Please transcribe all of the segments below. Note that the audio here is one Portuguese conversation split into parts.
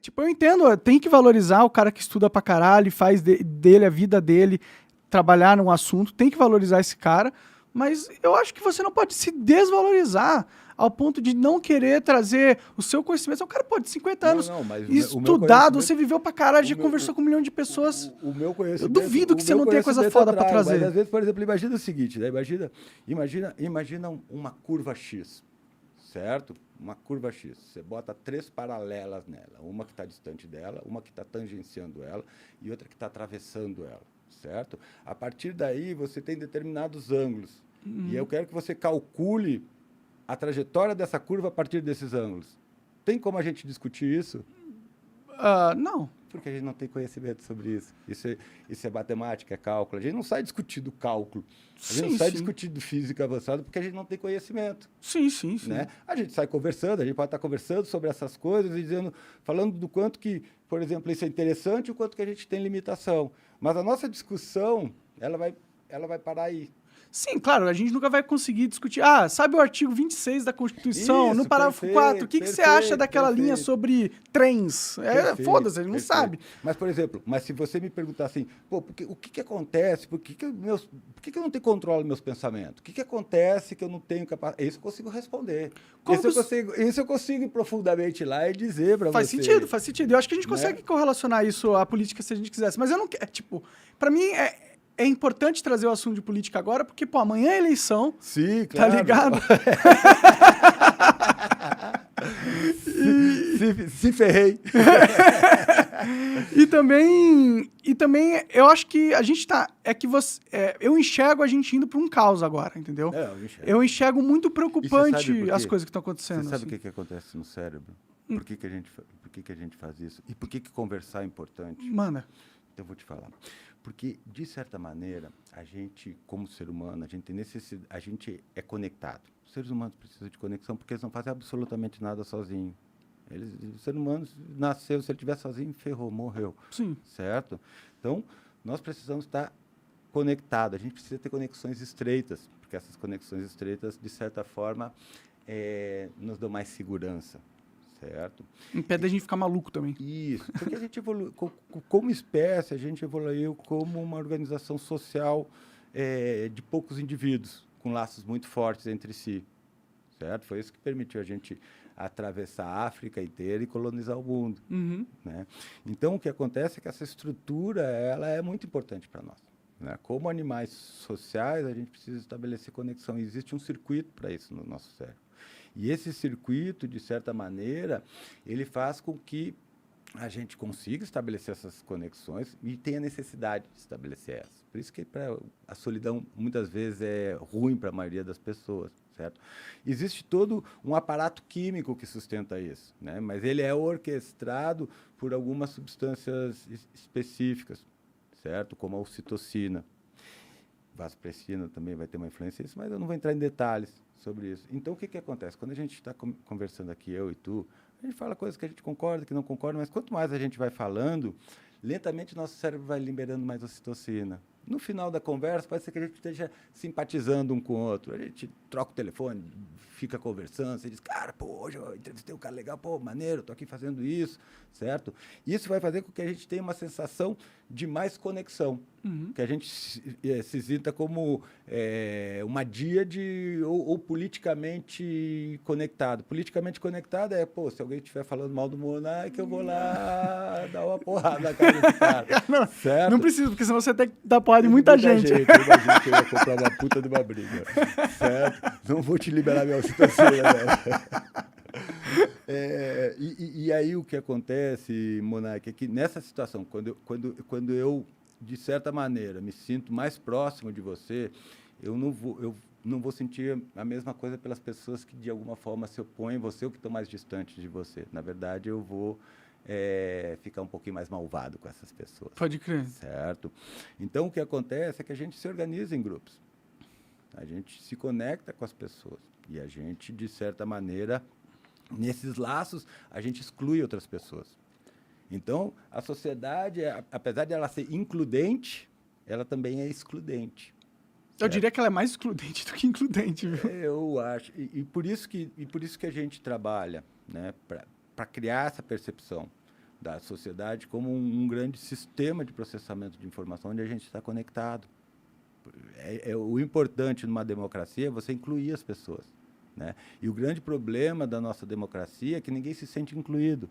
Tipo, eu entendo, tem que valorizar o cara que estuda pra caralho, e faz dele a vida dele, trabalhar num assunto, tem que valorizar esse cara, mas eu acho que você não pode se desvalorizar ao ponto de não querer trazer o seu conhecimento. O cara pode, 50 anos, Não, mas o meu estudado, conhecimento... você viveu pra caralho, já o meu- conversou com 1 milhão de pessoas. O meu conhecimento... Eu duvido que o você meu não tenha coisa conhecimento foda eu pra trago, trazer. Mas às vezes, por exemplo, imagina o seguinte, né? Imagina uma curva X, certo? Uma curva X. Você bota 3 paralelas nela. Uma que está distante dela, uma que está tangenciando ela e outra que está atravessando ela, certo? A partir daí, você tem determinados ângulos. E eu quero que você calcule a trajetória dessa curva a partir desses ângulos. Tem como a gente discutir isso? Não. Porque a gente não tem conhecimento sobre isso. Isso é matemática, é cálculo. A gente não sai discutindo cálculo. A gente não sai discutindo física avançada porque a gente não tem conhecimento. Sim. Né? A gente sai conversando, a gente pode estar conversando sobre essas coisas e falando do quanto que, por exemplo, isso é interessante e o quanto que a gente tem limitação. Mas a nossa discussão, ela vai parar aí. Sim, claro, a gente nunca vai conseguir discutir. Sabe o artigo 26 da Constituição, Isso, no parágrafo 4? O que você acha daquela linha sobre trens? Foda-se, a gente não sabe. Mas, por exemplo, se você me perguntar assim, o que acontece? Por que eu não tenho controle dos meus pensamentos? O que acontece que eu não tenho capacidade? Isso eu consigo responder. Isso eu consigo ir profundamente lá e dizer para você. Faz sentido. Eu acho que a gente consegue correlacionar isso à política se a gente quisesse. Mas eu não quero, pra mim é importante trazer o assunto de política agora, porque, amanhã é eleição. Sim, claro. Tá ligado? Se ferrei. E também, eu acho que a gente tá... eu enxergo a gente indo pra um caos agora, entendeu? Eu enxergo muito preocupante as coisas que estão acontecendo. Você sabe o que acontece no cérebro? Por que a gente faz isso? E por que conversar é importante? Manda. Então, eu vou te falar. Porque, de certa maneira, a gente, como ser humano, a gente tem necessidade, a gente é conectado. Os seres humanos precisam de conexão porque eles não fazem absolutamente nada sozinhos. O ser humano nasceu, se ele estiver sozinho, ferrou, morreu. Sim. Certo? Então, nós precisamos estar conectados. A gente precisa ter conexões estreitas, porque essas conexões estreitas, de certa forma, nos dão mais segurança. Certo? Impede a gente ficar maluco também. Isso, porque a gente evoluiu, como espécie, a gente evoluiu como uma organização social de poucos indivíduos, com laços muito fortes entre si, certo? Foi isso que permitiu a gente atravessar a África inteira e colonizar o mundo. Né? Então, o que acontece é que essa estrutura ela é muito importante para nós. Né? Como animais sociais, a gente precisa estabelecer conexão. E existe um circuito para isso no nosso cérebro. E esse circuito, de certa maneira, ele faz com que a gente consiga estabelecer essas conexões e tenha necessidade de estabelecer essas. Por isso que a solidão, muitas vezes, é ruim para a maioria das pessoas, certo? Existe todo um aparato químico que sustenta isso, né? Mas ele é orquestrado por algumas substâncias específicas, certo? Como a ocitocina. Vasopressina também vai ter uma influência nisso, mas eu não vou entrar em detalhes sobre isso. Então, o que acontece? Quando a gente está conversando aqui, eu e tu, a gente fala coisas que a gente concorda, que não concorda, mas quanto mais a gente vai falando, lentamente nosso cérebro vai liberando mais ocitocina. No final da conversa, pode ser que a gente esteja simpatizando um com o outro. A gente troca o telefone, fica conversando, você diz, cara, hoje eu entrevistei um cara legal, maneiro, estou aqui fazendo isso, certo? Isso vai fazer com que a gente tenha uma sensação de mais conexão, que a gente se sinta como uma díade ou politicamente conectado. Politicamente conectado se alguém estiver falando mal do Monark, eu vou lá dar uma porrada na cara desse cara. Não precisa, porque senão você tem que dar porrada em muita gente. Eu imagino que eu ia comprar uma puta de uma briga, certo? Não vou te liberar minha ocitocina, e aí o que acontece, Monark, é que nessa situação, quando eu, de certa maneira, me sinto mais próximo de você, eu não vou sentir a mesma coisa pelas pessoas que, de alguma forma, se opõem a você ou que estão mais distantes de você. Na verdade, eu vou ficar um pouquinho mais malvado com essas pessoas. Pode crer. Certo? Então, o que acontece é que a gente se organiza em grupos. A gente se conecta com as pessoas. E a gente, de certa maneira, nesses laços, a gente exclui outras pessoas. Então, a sociedade, apesar de ela ser includente, ela também é excludente. Eu diria que ela é mais excludente do que includente, viu? Eu acho. E por isso que a gente trabalha, né, para criar essa percepção. da sociedade como um grande sistema de processamento de informação onde a gente está conectado. O importante numa democracia é você incluir as pessoas, né? E o grande problema da nossa democracia é que ninguém se sente incluído.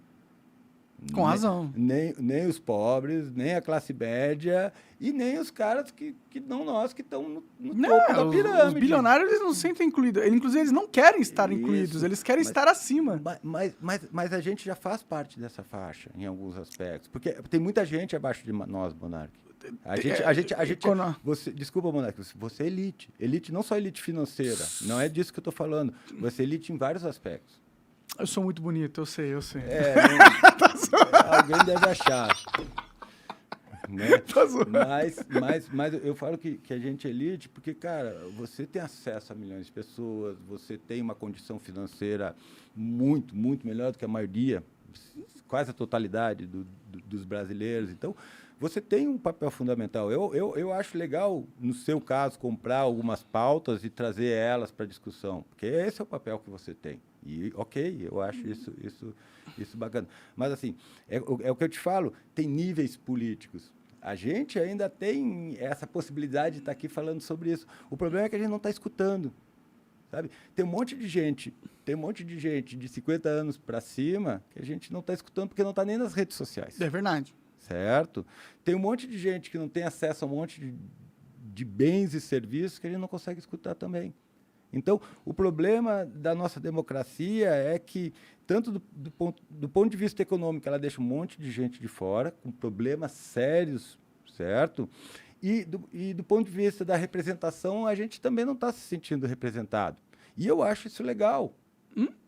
Com razão. Nem os pobres, nem a classe média e nem os caras que não nós, que estão no topo da pirâmide. Os bilionários eles não se sentem incluídos. Inclusive, eles não querem estar incluídos, eles querem estar acima. Mas a gente já faz parte dessa faixa, em alguns aspectos. Porque tem muita gente abaixo de nós, Monark. Desculpa, Monark, você é elite. Elite, não só elite financeira. Não é disso que eu estou falando. Você é elite em vários aspectos. Eu sou muito bonito, eu sei. Alguém deve achar. Né? Tá zoando. Mas eu falo que a gente é elite porque, cara, você tem acesso a milhões de pessoas, você tem uma condição financeira muito, muito melhor do que a maioria, quase a totalidade dos brasileiros. Então, você tem um papel fundamental. Eu acho legal, no seu caso, comprar algumas pautas e trazer elas para discussão, porque esse é o papel que você tem. E, ok, eu acho isso bacana. Mas, assim, é o que eu te falo, tem níveis políticos. A gente ainda tem essa possibilidade de estar aqui falando sobre isso. O problema é que a gente não está escutando, sabe? Tem um monte de gente de 50 anos para cima que a gente não está escutando porque não está nem nas redes sociais. É verdade. Certo? Tem um monte de gente que não tem acesso a um monte de bens e serviços que a gente não consegue escutar também. Então, o problema da nossa democracia é que, tanto do ponto de vista econômico, ela deixa um monte de gente de fora, com problemas sérios, certo? E do ponto de vista da representação, a gente também não está se sentindo representado. E eu acho isso legal.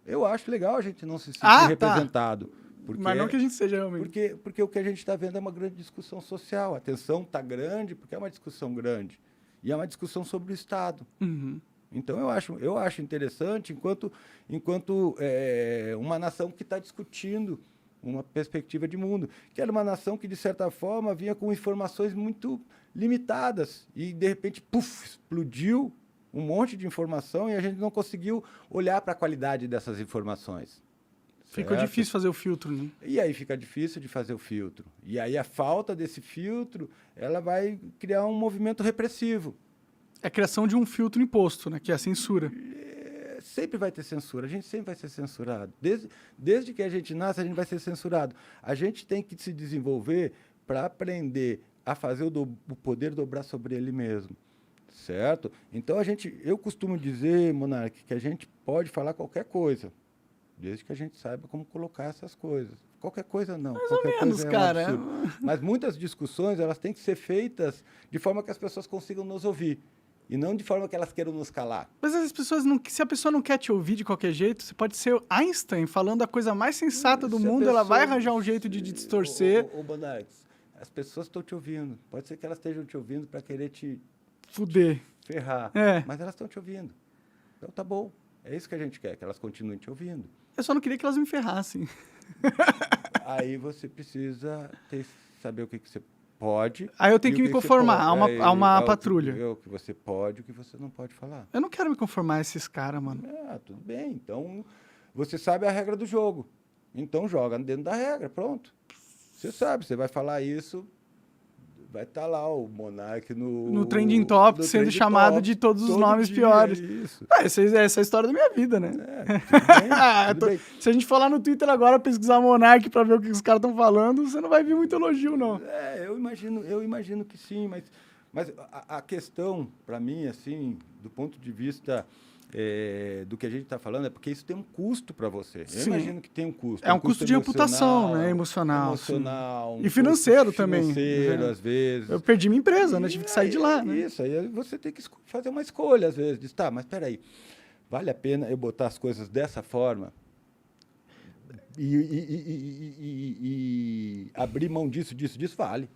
Eu acho legal a gente não se sentir representado. Tá. Mas não que a gente seja realmente. Porque o que a gente está vendo é uma grande discussão social. A tensão está grande porque é uma discussão grande. E é uma discussão sobre o Estado. Uhum. Então, eu acho interessante, enquanto uma nação que está discutindo uma perspectiva de mundo, que era uma nação que, de certa forma, vinha com informações muito limitadas e, de repente, explodiu um monte de informação e a gente não conseguiu olhar para a qualidade dessas informações. Ficou difícil fazer o filtro, né? E aí fica difícil de fazer o filtro. E aí a falta desse filtro, ela vai criar um movimento repressivo. É a criação de um filtro imposto, né? Que é a censura. Sempre vai ter censura. A gente sempre vai ser censurado. Desde que a gente nasce, a gente vai ser censurado. A gente tem que se desenvolver para aprender a fazer o poder dobrar sobre ele mesmo. Certo? Então, eu costumo dizer, Monark, que a gente pode falar qualquer coisa, desde que a gente saiba como colocar essas coisas. Qualquer coisa não. Mais qualquer ou menos, coisa cara. Mas muitas discussões, elas têm que ser feitas de forma que as pessoas consigam nos ouvir. E não de forma que elas queiram nos calar. Mas as pessoas não, se a pessoa não quer te ouvir de qualquer jeito, você pode ser Einstein falando a coisa mais sensata do mundo, ela vai arranjar um jeito de distorcer. Ô, Bonardes, as pessoas estão te ouvindo. Pode ser que elas estejam te ouvindo para querer te ferrar. Mas elas estão te ouvindo. Então tá bom. É isso que a gente quer, que elas continuem te ouvindo. Eu só não queria que elas me ferrassem. Aí você precisa saber o que você pode. Aí eu tenho que me conformar a uma patrulha. O que você pode e o que você não pode falar. Eu não quero me conformar a esses caras, mano. Tudo bem. Então, você sabe a regra do jogo. Então, joga dentro da regra, pronto. Você sabe, você vai falar isso, vai estar lá o Monark no Trending Top, sendo chamado de todos os nomes piores. Isso. Essa é a história da minha vida, né? Tudo bem. Se a gente for lá no Twitter agora, pesquisar Monark pra ver o que os caras estão falando, você não vai ver muito elogio, não. Eu imagino que sim, mas a questão, para mim, assim, do ponto de vista do que a gente está falando, é porque isso tem um custo para você. Eu imagino que tem um custo. É um custo de reputação, né? Emocional. E financeiro também. Financeiro, às vezes. Eu perdi minha empresa, né? Tive que sair de lá, né? Isso, aí você tem que fazer uma escolha, às vezes. Diz, tá, mas peraí, vale a pena eu botar as coisas dessa forma e abrir mão disso?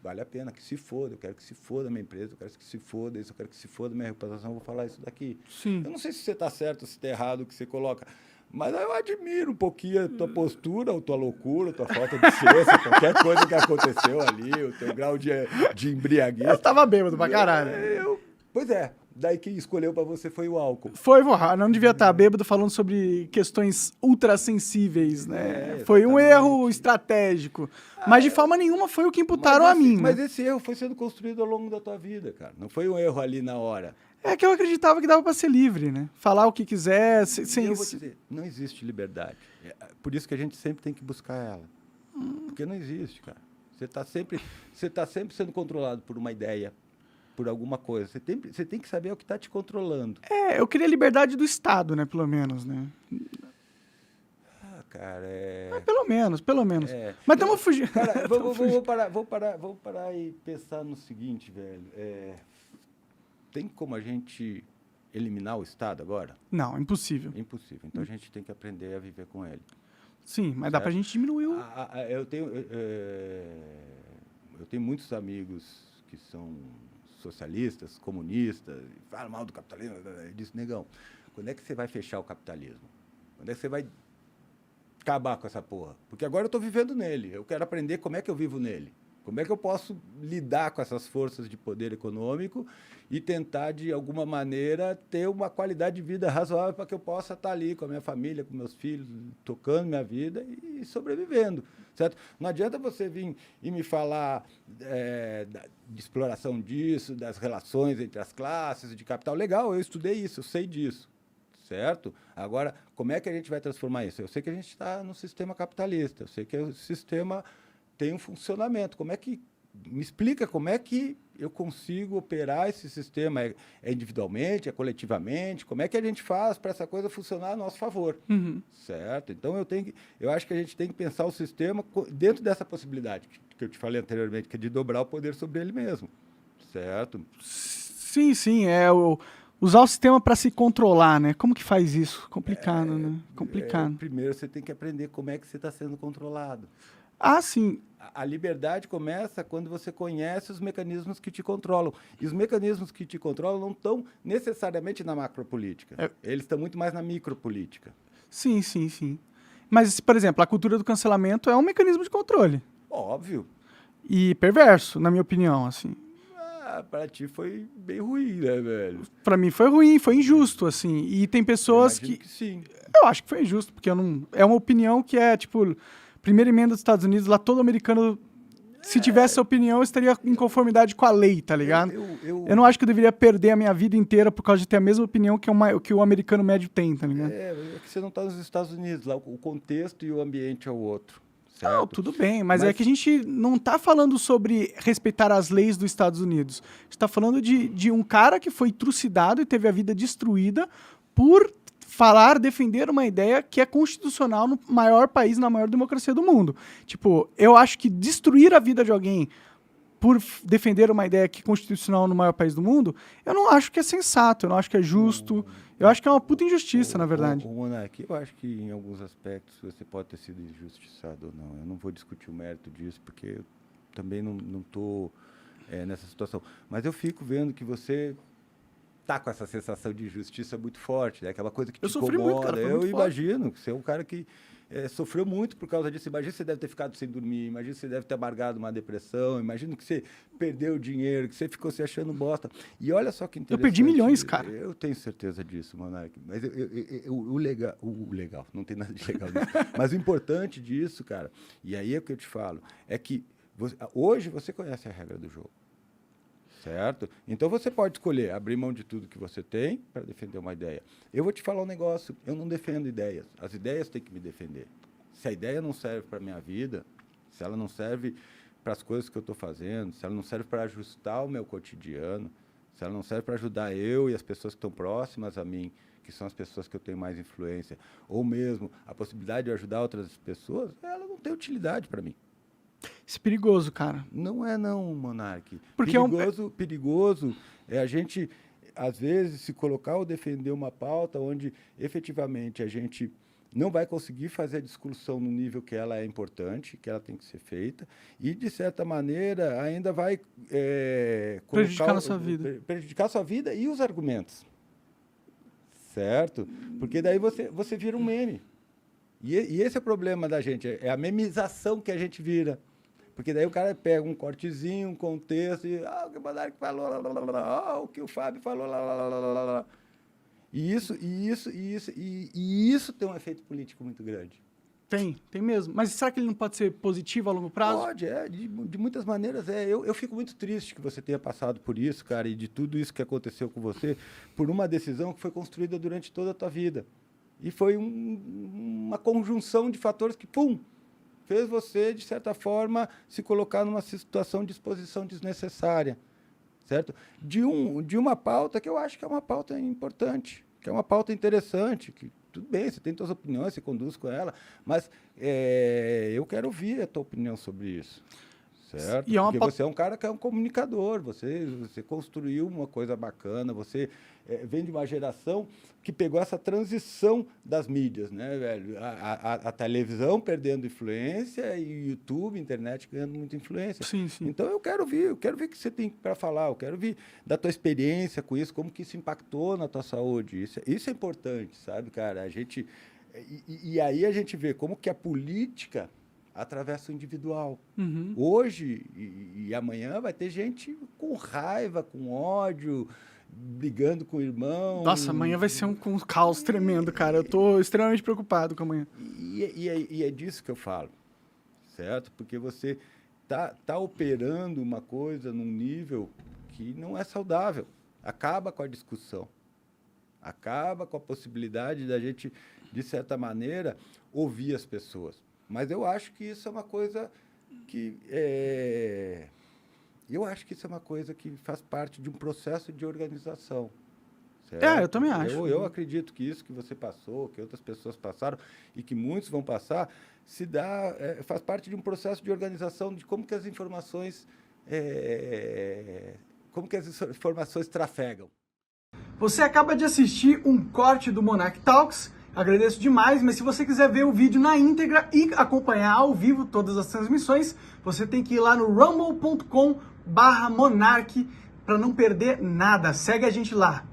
Vale a pena, que se foda, eu quero que se foda a minha empresa, eu quero que se foda isso, eu quero que se foda a minha reputação, eu vou falar isso daqui. Sim. Eu não sei se você está certo ou se está errado o que você coloca, mas eu admiro um pouquinho a tua postura, a tua loucura, a tua falta de ciência, qualquer coisa que aconteceu ali, o teu grau de embriaguez. Eu tava bêbado pra caralho. Pois é, Daí quem escolheu para você foi o álcool. Foi, não devia estar bêbado falando sobre questões ultrassensíveis, né? Foi um erro estratégico. Mas de forma nenhuma foi o que imputaram a mim, Mas né? esse erro foi sendo construído ao longo da tua vida, cara. Não foi um erro ali na hora. É que eu acreditava que dava pra ser livre, né? Falar o que quiser, sem... Eu vou te dizer, não existe liberdade. Por isso que a gente sempre tem que buscar ela. Porque não existe, cara. Você tá sempre sendo controlado por uma ideia, por alguma coisa. Você tem que saber o que está te controlando. Eu queria liberdade do Estado, né? Pelo menos, né? Cara, Pelo menos. Mas estamos fugindo. Cara, vou parar e pensar no seguinte, velho. Tem como a gente eliminar o Estado agora? Não, impossível. Impossível. Então a gente tem que aprender a viver com ele. Sim, mas dá pra gente diminuir o... Eu tenho muitos amigos que são socialistas, comunistas, falam mal do capitalismo. Eu disse, negão, quando é que você vai fechar o capitalismo? Quando é que você vai acabar com essa porra? Porque agora eu estou vivendo nele. Eu quero aprender como é que eu vivo nele. Como é que eu posso lidar com essas forças de poder econômico e tentar, de alguma maneira, ter uma qualidade de vida razoável para que eu possa estar ali com a minha família, com meus filhos, tocando minha vida e sobrevivendo, certo? Não adianta você vir e me falar de exploração disso, das relações entre as classes, de capital. Legal, eu estudei isso, eu sei disso, certo? Agora, como é que a gente vai transformar isso? Eu sei que a gente está no sistema capitalista, eu sei que o sistema tem um funcionamento. Me explica como é que eu consigo operar esse sistema? É individualmente, é coletivamente? Como é que a gente faz para essa coisa funcionar a nosso favor? Certo? Então, eu acho que a gente tem que pensar o sistema dentro dessa possibilidade que eu te falei anteriormente, que é de dobrar o poder sobre ele mesmo. Certo? Sim, usar o sistema para se controlar, né? Como que faz isso? Complicado, né? Complicado. Primeiro, você tem que aprender como é que você está sendo controlado. Sim. A liberdade começa quando você conhece os mecanismos que te controlam. E os mecanismos que te controlam não estão necessariamente na macropolítica. Eles estão muito mais na micropolítica. Sim. Mas, por exemplo, a cultura do cancelamento é um mecanismo de controle. Óbvio. E perverso, na minha opinião, assim. Para ti foi bem ruim, né, velho? Para mim foi ruim, foi injusto, assim. E tem pessoas que sim. Eu acho que foi injusto, porque é uma opinião que é, tipo... Primeira emenda dos Estados Unidos, lá todo americano, se tivesse essa opinião, estaria em conformidade com a lei, tá ligado? Eu não acho que eu deveria perder a minha vida inteira por causa de ter a mesma opinião que o americano médio tem, tá ligado? É que você não está nos Estados Unidos, lá o contexto e o ambiente é o outro. Certo? Não, tudo bem, mas é que a gente não tá falando sobre respeitar as leis dos Estados Unidos. A gente tá falando de um cara que foi trucidado e teve a vida destruída por defender uma ideia que é constitucional no maior país, na maior democracia do mundo. Tipo, eu acho que destruir a vida de alguém por defender uma ideia que é constitucional no maior país do mundo, eu não acho que é sensato, eu não acho que é justo, eu acho que é uma puta injustiça, na verdade. Monark, eu acho que em alguns aspectos você pode ter sido injustiçado ou não. Eu não vou discutir o mérito disso, porque eu também não estou nessa situação. Mas eu fico vendo que você tá com essa sensação de injustiça muito forte, né? Aquela coisa que te incomoda. Muito, cara, eu imagino que você é um cara que sofreu muito por causa disso. Imagina que você deve ter ficado sem dormir, imagina que você deve ter amargado uma depressão, imagina que você perdeu dinheiro, que você ficou se achando bosta. E olha só que interessante. Eu perdi milhões, cara. Eu tenho certeza disso, Monark. Mas o legal, não tem nada de legal nisso. Mas o importante disso, cara, e aí é o que eu te falo, é que hoje você conhece a regra do jogo. Certo? Então você pode escolher abrir mão de tudo que você tem para defender uma ideia. Eu vou te falar um negócio, eu não defendo ideias. As ideias têm que me defender. Se a ideia não serve para a minha vida, se ela não serve para as coisas que eu estou fazendo, se ela não serve para ajustar o meu cotidiano, se ela não serve para ajudar eu e as pessoas que estão próximas a mim, que são as pessoas que eu tenho mais influência, ou mesmo a possibilidade de ajudar outras pessoas, ela não tem utilidade para mim. Isso é perigoso, cara. Não é não, Monark. Porque perigoso é a gente, às vezes, se colocar ou defender uma pauta onde, efetivamente, a gente não vai conseguir fazer a discussão no nível que ela é importante, que ela tem que ser feita, e, de certa maneira, ainda vai prejudicar a sua vida. Prejudicar a sua vida e os argumentos. Certo? Porque daí você vira um meme. E esse é o problema da gente, é a memização que a gente vira. Porque daí o cara pega um cortezinho, um contexto, e o que o Monark falou, o que o Fábio falou, E isso tem um efeito político muito grande. Tem mesmo. Mas será que ele não pode ser positivo a longo prazo? Pode, de muitas maneiras é. Eu fico muito triste que você tenha passado por isso, cara, e de tudo isso que aconteceu com você, por uma decisão que foi construída durante toda a tua vida. E foi uma conjunção de fatores que, fez você, de certa forma, se colocar numa situação de exposição desnecessária, certo? De uma pauta que eu acho que é uma pauta importante, que é uma pauta interessante, que tudo bem, você tem suas opiniões, você conduz com ela, mas eu quero ouvir a tua opinião sobre isso, certo? Porque você é um cara que é um comunicador, você construiu uma coisa bacana, você vem de uma geração que pegou essa transição das mídias, né, velho? A televisão perdendo influência e o YouTube, a internet ganhando muita influência. Sim, sim. Então eu quero ver o que você tem para falar, eu quero ver da tua experiência com isso, como que isso impactou na tua saúde. Isso é importante, sabe, cara? A gente e aí a gente vê como que a política atravessa o individual. Uhum. Hoje e amanhã vai ter gente com raiva, com ódio, brigando com o irmão. Nossa, amanhã vai ser um caos tremendo, cara. Eu tô extremamente preocupado com amanhã. E é disso que eu falo, certo? Porque você tá operando uma coisa num nível que não é saudável. Acaba com a discussão. Acaba com a possibilidade da gente, de certa maneira, ouvir as pessoas. Mas eu acho que isso é uma coisa que faz parte de um processo de organização. Certo? Eu também acho. Eu acredito que isso que você passou, que outras pessoas passaram e que muitos vão passar, faz parte de um processo de organização de como que as informações trafegam. Você acaba de assistir um corte do Monark Talks. Agradeço demais, mas se você quiser ver o vídeo na íntegra e acompanhar ao vivo todas as transmissões, você tem que ir lá no rumble.com/monark para não perder nada. Segue a gente lá.